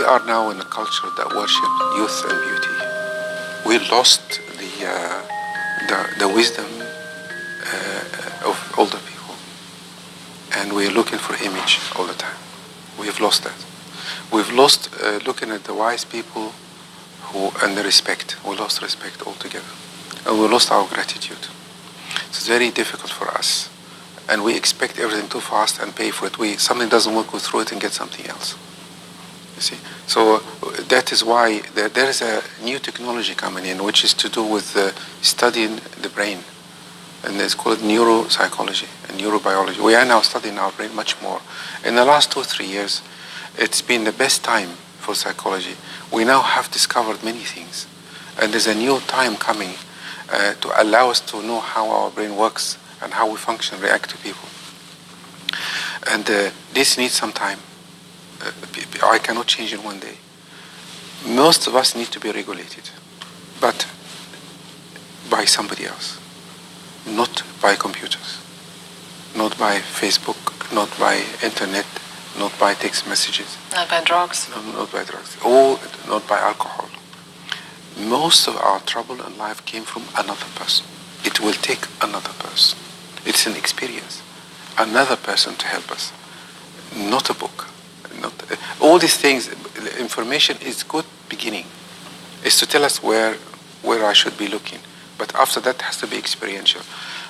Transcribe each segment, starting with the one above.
are now in a culture that worships youth and beauty. We lost the wisdom of older people, and we're looking for image all the time. We've lost that. We've lost looking at the wise people and the respect. We lost respect altogether, and we lost our gratitude. So it's very difficult for us, and we expect everything too fast and pay for it. Something doesn't work, we throw it and get something else. You see, so that is why there is a new technology coming in, which is to do with studying the brain, and it's called neuropsychology and neurobiology. We are now studying our brain much more. In the last 2 or 3 years, it's been the best time for psychology. We now have discovered many things, and there's a new time coming to allow us to know how our brain works and how we function, react to people. And this needs some time. I cannot change in one day. Most of us need to be regulated, but by somebody else, not by computers, not by Facebook, not by internet, not by text messages. Not by drugs. No, not by drugs. Or not by alcohol. Most of our trouble in life came from another person. It will take another person. It's an experience. Another person to help us. Not a book. All these things, information is good beginning. It's to tell us where I should be looking. But after that, it has to be experiential.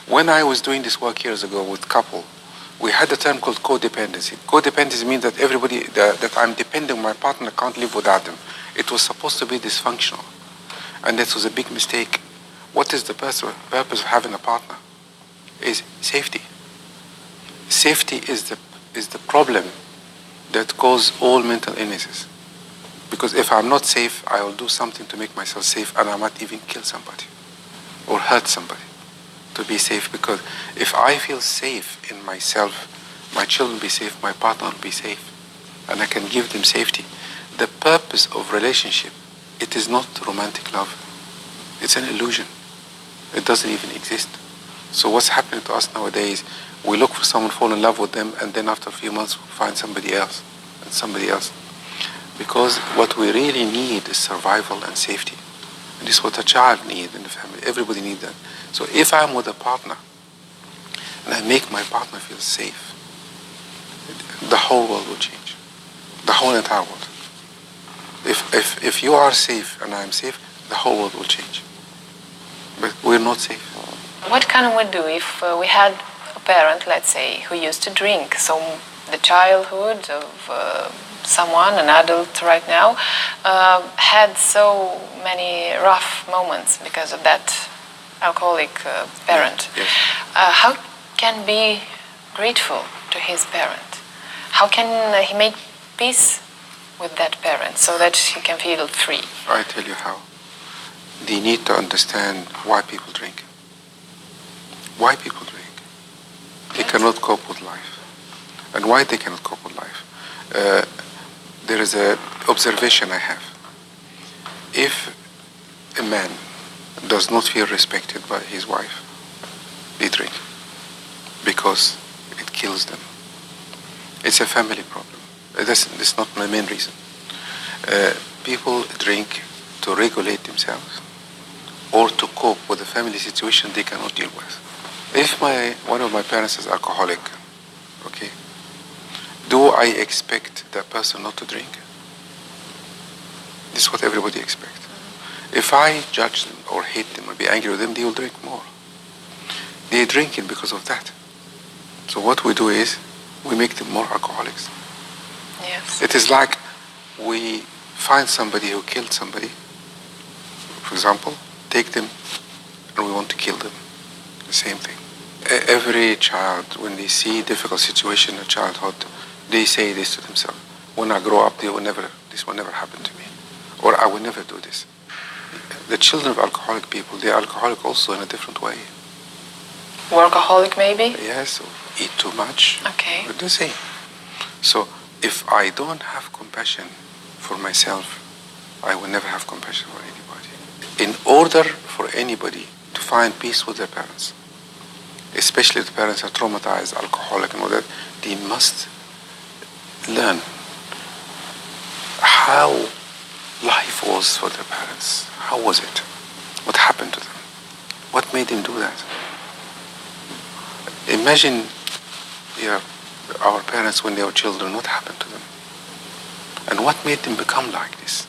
When I was doing this work years ago with couple, we had a term called codependency. Codependency means that that I'm dependent on my partner, can't live without them. It was supposed to be dysfunctional. And that was a big mistake. What is the purpose of having a partner? Is safety. Safety is the problem that causes all mental illnesses. Because if I'm not safe, I will do something to make myself safe, and I might even kill somebody or hurt somebody to be safe. Because if I feel safe in myself, my children will be safe, my partner will be safe, and I can give them safety. The purpose of relationship, it is not romantic love. It's an illusion. It doesn't even exist. So what's happening to us nowadays, we look for someone, fall in love with them, and then after a few months we find somebody else and somebody else. Because what we really need is survival and safety. And this is what a child needs in the family. Everybody needs that. So if I'm with a partner and I make my partner feel safe, the whole world will change. The whole entire world. If you are safe and I'm safe, the whole world will change. But we're not safe. What can we do if we had a parent, let's say, who used to drink? So the childhood of someone, an adult right now, had so many rough moments because of that alcoholic parent. Yes. How can be grateful to his parent? How can he make peace with that parent so that he can feel free? I tell you how. They need to understand why people drink. Why people drink. They cannot cope with life. And why they cannot cope with life. There is an observation I have. If a man does not feel respected by his wife, they drink. Because it kills them. It's a family problem. That's not my main reason. People drink to regulate themselves or to cope with a family situation they cannot deal with. If one of my parents is alcoholic, okay, do I expect that person not to drink? This is what everybody expects. If I judge them or hate them or be angry with them, they will drink more. They're drinking because of that. So what we do is, we make them more alcoholics. Yes. It is like we find somebody who killed somebody, for example, take them and we want to kill them. The same thing. Every child, when they see difficult situation in childhood, they say this to themselves. When I grow up, this will never happen to me. Or I will never do this. The children of alcoholic people, they are alcoholic also in a different way. Workaholic maybe? Yes, or eat too much. Okay. But the same. So if I don't have compassion for myself, I will never have compassion for anybody. In order for anybody to find peace with their parents, especially if the parents are traumatized, alcoholic and all that, they must learn how how life was for their parents. How was it? What happened to them? What made them do that? Imagine our parents when they were children, what happened to them? And what made them become like this?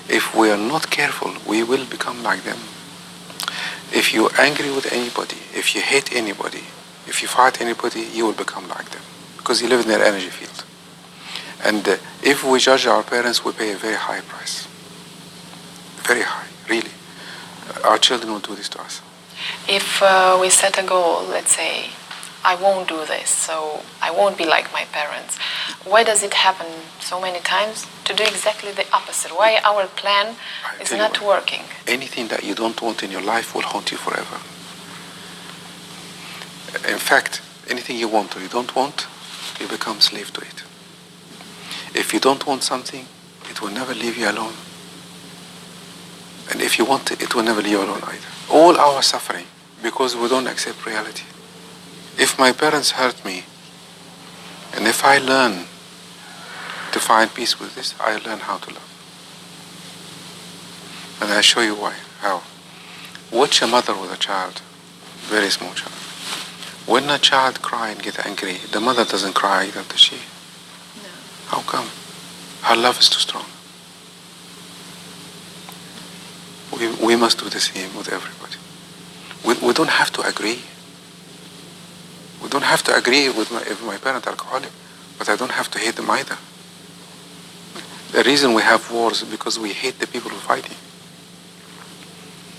If we are not careful, we will become like them. If you're angry with anybody, if you hate anybody, if you fight anybody, you will become like them. Because you live in their energy field. And if we judge our parents, we pay a very high price. Very high, really. Our children will do this to us. If we set a goal, let's say, I won't do this, so I won't be like my parents. Why does it happen so many times to do exactly the opposite? Why our plan is not working? Anything that you don't want in your life will haunt you forever. In fact, anything you want or you don't want, you become slave to it. If you don't want something, it will never leave you alone. And if you want it, it will never leave you alone either. All our suffering, because we don't accept reality. If my parents hurt me, and if I learn to find peace with this, I learn how to love. And I'll show you why. How? Watch a mother with a child, very small child. When a child cries and gets angry, the mother doesn't cry either, does she? No. How come? Her love is too strong. We must do the same with everybody. We don't have to agree. We don't have to agree with if my parents are alcoholic, but I don't have to hate them either. The reason we have wars is because we hate the people who are fighting.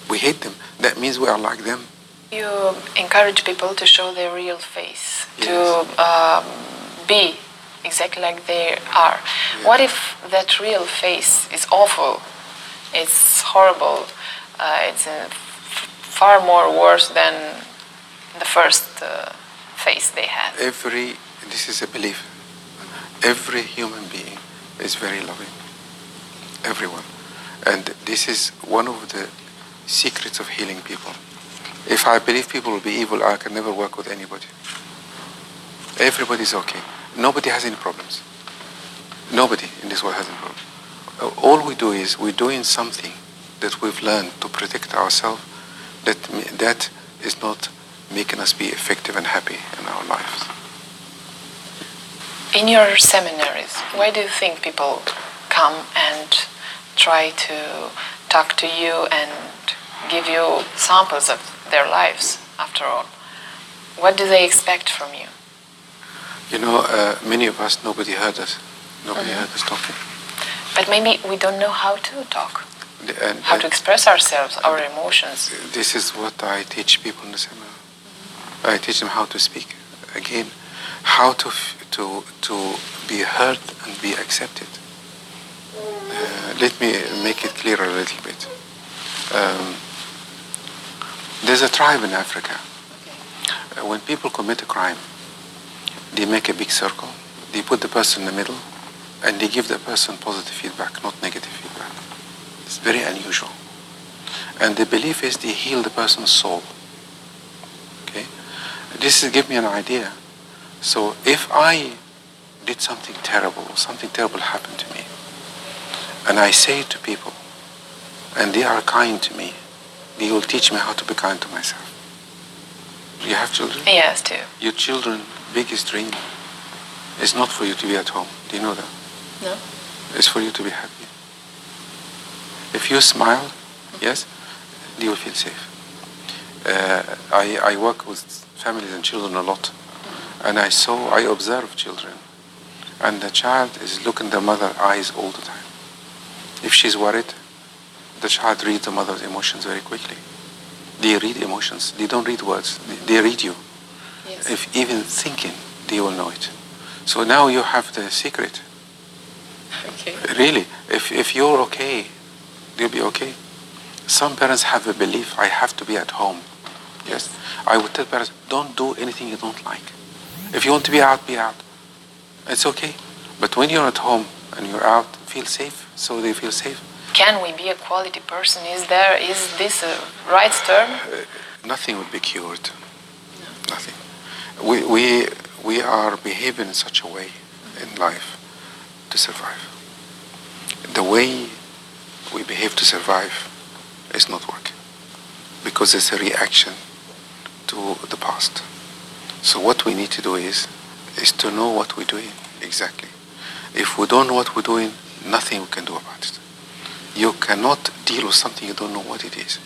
We hate them. That means we are like them. You encourage people to show their real face, yes. to be exactly like they are. Yeah. What if that real face is awful? It's horrible. It's far more worse than the first face they had. This is a belief. Every human being is very loving. Everyone. And this is one of the secrets of healing people. If I believe people will be evil, I can never work with anybody. Everybody's okay. Nobody has any problems. Nobody in this world has any problems. All we do is we're doing something that we've learned to protect ourselves that is not making us be effective and happy in our lives. In your seminaries, why do you think people come and try to talk to you and give you samples of their lives, after all? What do they expect from you? You know, many of us, nobody heard us. Nobody heard us talking. But maybe we don't know how to talk, how to express ourselves, our emotions. This is what I teach people in the seminar. I teach them how to speak. Again, how to be heard and be accepted. Let me make it clear a little bit. There's a tribe in Africa. When people commit a crime, they make a big circle. They put the person in the middle, and they give the person positive feedback, not negative feedback. It's very unusual. And the belief is they heal the person's soul. Okay? This is give me an idea. So if I did something terrible, or something terrible happened to me, and I say it to people, and they are kind to me, they will teach me how to be kind to myself. Do you have children? Yes, too. Your children's biggest dream is not for you to be at home. Do you know that? No. It's for you to be happy. If you smile, yes, they will feel safe. I work with families and children a lot, and I observe children, and the child is looking the mother's eyes all the time. If she's worried, the child reads the mother's emotions very quickly. They read emotions. They don't read words. They read you. Yes. If even thinking, they will know it. So now you have the secret. Okay. Really, if you're okay, they'll be okay. Some parents have a belief, I have to be at home. Yes. I would tell parents, don't do anything you don't like. If you want to be out, be out. It's okay. But when you're at home and you're out, feel safe, so they feel safe. Can we be a quality person? Is this a right term? Nothing would be cured. No. Nothing. We are behaving in such a way in life to survive. the way we behave to survive is not working because it's a reaction to the past. So what we need to do is to know what we're doing exactly. If we don't know what we're doing, nothing we can do about it. You cannot deal with something you don't know what it is.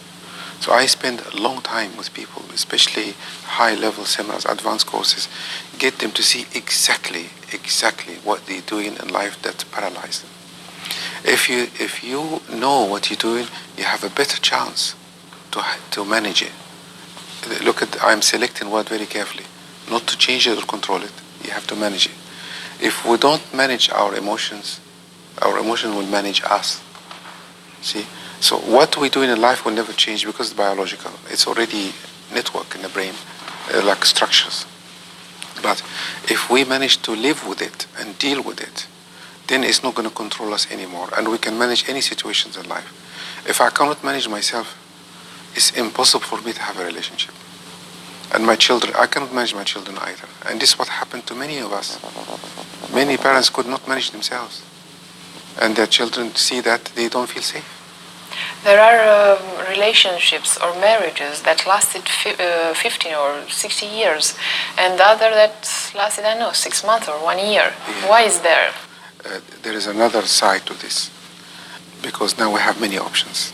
So I spend a long time with people, especially high-level seminars, advanced courses, get them to see exactly what they're doing in life that paralyzes them. If you know what you're doing, you have a better chance to manage it. Look at, I'm selecting word very carefully, not to change it or control it. You have to manage it. If we don't manage our emotions will manage us. See? So what we're doing in life will never change because it's biological. It's already network in the brain, like structures. But if we manage to live with it and deal with it, then it's not going to control us anymore. And we can manage any situations in life. If I cannot manage myself, it's impossible for me to have a relationship. And my children, I cannot manage my children either. And this is what happened to many of us. Many parents could not manage themselves. And their children see that they don't feel safe. There are relationships or marriages that lasted 15 or 60 years, and the other that lasted, 6 months or 1 year. Yeah. Why is there? There is another side to this, because now we have many options.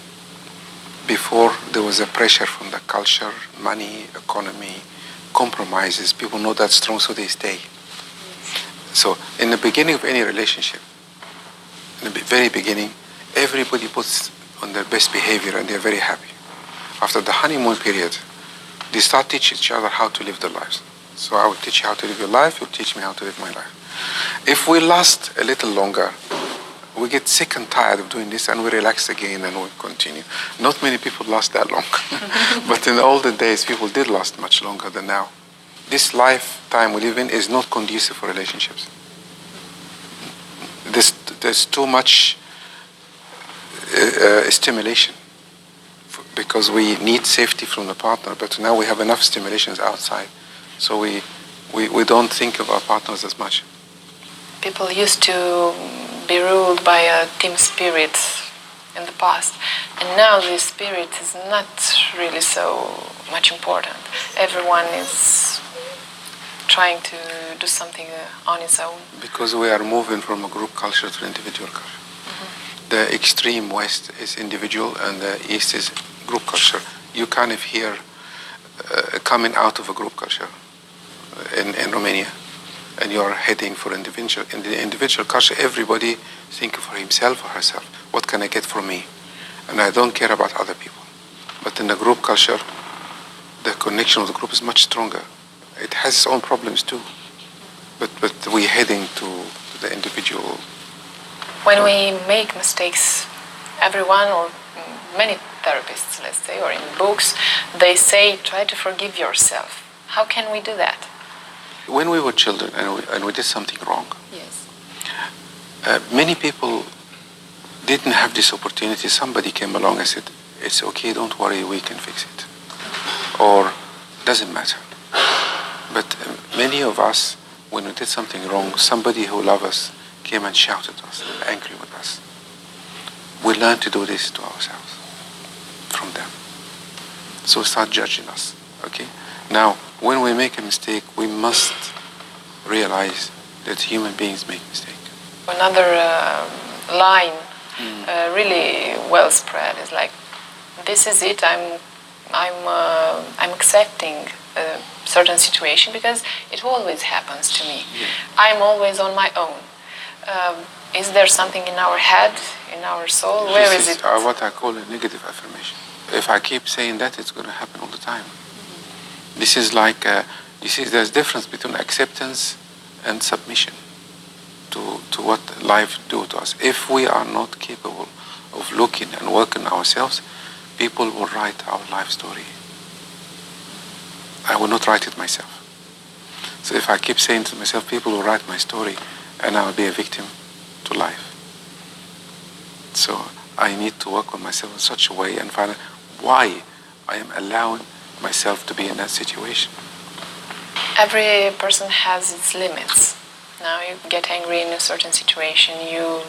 Before, there was a pressure from the culture, money, economy, compromises. People know that's strong, so they stay. So in the beginning of any relationship, in the very beginning, everybody puts on their best behavior and they're very happy. After the honeymoon period, they start teaching each other how to live their lives. So I will teach you how to live your life, you'll teach me how to live my life. If we last a little longer, we get sick and tired of doing this and we relax again and we continue. Not many people last that long. But in the olden days, people did last much longer than now. This lifetime we live in is not conducive for relationships. There's too much stimulation because we need safety from the partner, but now we have enough stimulations outside, so we don't think of our partners as much. People used to be ruled by a team spirit in the past, and now this spirit is not really so much important. Everyone is trying to do something on its own. Because we are moving from a group culture to individual culture. The extreme West is individual and the East is group culture. You kind of hear coming out of a group culture in Romania, and you're heading for individual. In the individual culture, everybody think for himself or herself. What can I get from me? And I don't care about other people. But in the group culture, the connection with the group is much stronger. It has its own problems too. But we're heading to the individual. When we make mistakes, everyone or many therapists, let's say, or in books, they say, try to forgive yourself. How can we do that? When we were children and we did something wrong, Yes. Many people didn't have this opportunity. Somebody came along and said, it's okay, don't worry, we can fix it. Or, doesn't matter. But many of us, when we did something wrong, somebody who loved us came and shouted at us, angry with us. We learned to do this to ourselves from them. So start judging us, okay? Now, when we make a mistake, we must realize that human beings make mistakes. Another line, really well spread, is like, this is it. I'm accepting a certain situation because it always happens to me. Yeah. I'm always on my own. Is there something in our head, in our soul? Where is it? What I call a negative affirmation. If I keep saying that, it's going to happen all the time. This is like, there's difference between acceptance and submission to what life do to us. If we are not capable of looking and working ourselves, people will write our life story. I will not write it myself. So if I keep saying to myself, people will write my story, and I will be a victim to life. So I need to work on myself in such a way and find out why I am allowing myself to be in that situation. Every person has its limits. Now you get angry in a certain situation, you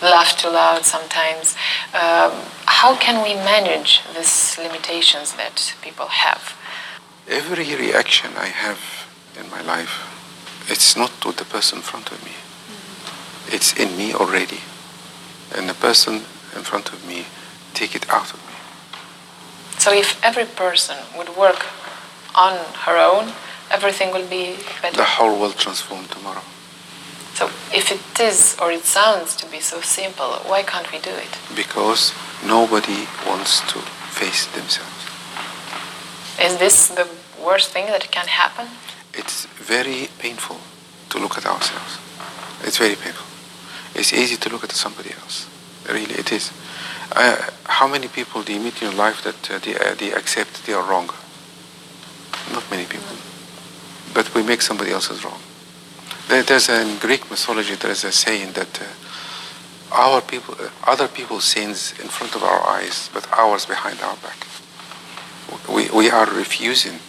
laugh too loud sometimes. How can we manage these limitations that people have? Every reaction I have in my life, it's not with the person in front of me. It's in me already. And the person in front of me take it out of me. So if every person would work on her own, everything will be better. The whole world transformed tomorrow. So if it is, or it sounds to be so simple, why can't we do it? Because nobody wants to face themselves. Is this the worst thing that can happen? It's very painful to look at ourselves. It's very painful. It's easy to look at somebody else. Really, it is. How many people do you meet in your life that they accept they are wrong? Not many people. But we make somebody else's wrong. There's in Greek mythology, there is a saying that other people's sins in front of our eyes, but ours behind our back. We are refusing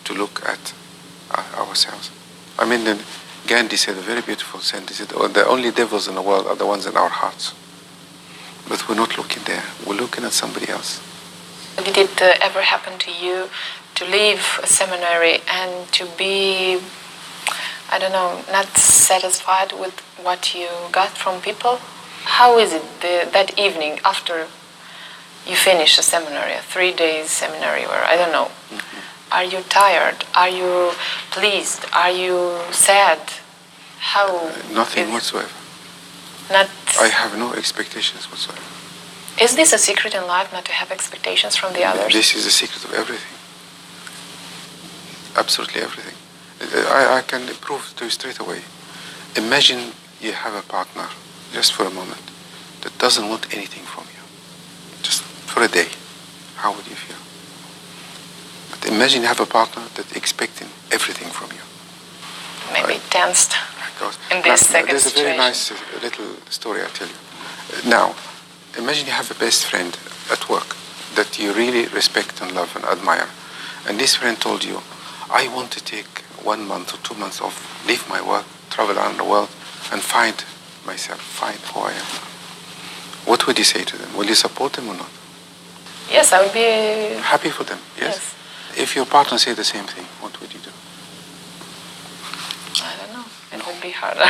to look at ourselves. I mean, Gandhi said a very beautiful sentence. He said, the only devils in the world are the ones in our hearts. But we're not looking there. We're looking at somebody else. Did it ever happen to you to leave a seminary and to be, I don't know, not satisfied with what you got from people? How is it that evening after you finish a seminary, a 3-day seminary, or I don't know? Mm-hmm. Are you tired? Are you pleased? Are you sad? How? Nothing whatsoever. Not. I have no expectations whatsoever. Is this a secret in life, not to have expectations from the others? This is the secret of everything. Absolutely everything. I can prove to you straight away. Imagine you have a partner, just for a moment, that doesn't want anything from you. Just for a day. How would you feel? But imagine you have a partner that's expecting everything from you. Maybe tensed in this second There's a very situation. nice little story I'll tell you. Now, imagine you have a best friend at work that you really respect and love and admire. And this friend told you, I want to take 1 month or 2 months off, leave my work, travel around the world, and find myself, find who I am. What would you say to them? Will you support them or not? Yes, I would be happy for them, yes? If your partner say the same thing, what would you do? I don't know. It would be harder.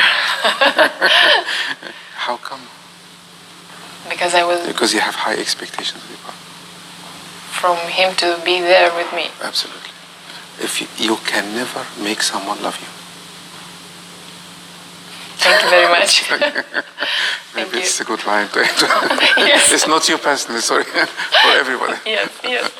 How come? Because you have high expectations of your partner. From him to be there with me. Absolutely. If you can never make someone love you. Thank you very much. Maybe it's a good line to end. Yes. It's not you personally, sorry, for everybody. Yes.